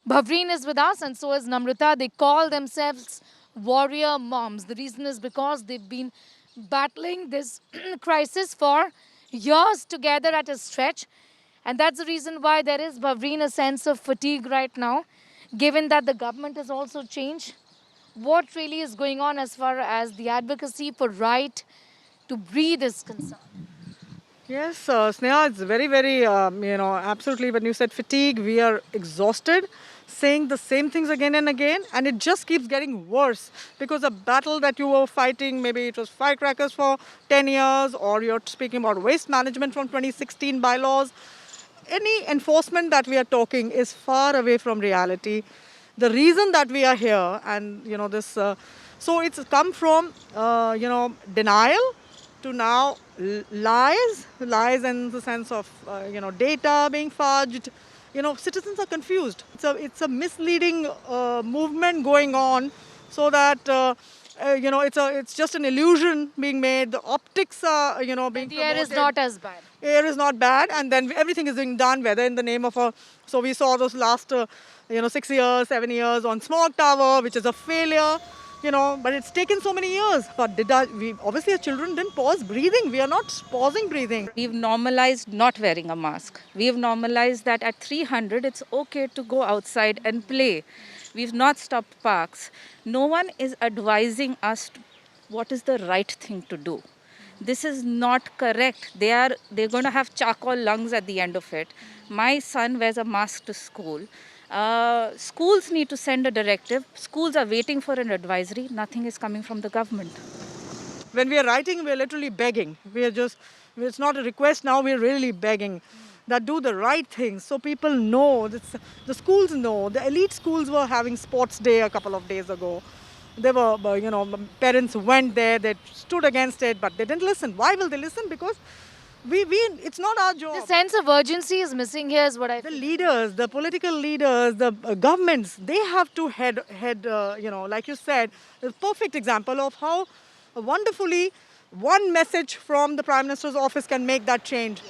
Bhavreen is with us, and so is Namrata. They call themselves warrior moms. The reason is because they've been battling this crisis for years together at a stretch. And that's the reason why there is, Bhavreen, a sense of fatigue right now, given that the government has also changed. What really is going on as far as the advocacy for right to breathe is concerned? Yes, Sneha, it's very, very, absolutely. When you said fatigue, we are exhausted, saying the same things again and again, and it just keeps getting worse because the battle that you were fighting, maybe it was firecrackers for 10 years, or you're speaking about waste management from 2016 bylaws. Any enforcement that we are talking is far away from reality. The reason that we are here, and so it's come from denial to now lies in the sense of data being fudged. Citizens are confused. It's a misleading movement going on, so that it's just an illusion being made. The optics are being The air is promoted. not as bad. Air is not bad, and then everything is being done, whether in the name of a. So we saw those last 6 years, 7 years on smog tower, which is a failure. But it's taken so many years. But we obviously our children didn't pause breathing. We are not pausing breathing. We've normalized not wearing a mask. We've normalized that at 300 it's okay to go outside and play. We've not stopped parks. No one is advising us what is the right thing to do. This is not correct. They're going to have charcoal lungs at the end of it. My son wears a mask to school. Schools need to send a directive. Schools are waiting for an advisory. Nothing is coming from the government. When we are writing, we are literally begging. It's not a request now, we are really begging that do the right things so people know. The schools know. The elite schools were having sports day a couple of days ago. They were, parents went there, they stood against it, but they didn't listen. Why will they listen? Because it's not our job. The sense of urgency is missing here, is what I The feel. leaders, the political leaders, the governments, they have to head, like you said, a perfect example of how wonderfully one message from the Prime Minister's office can make that change.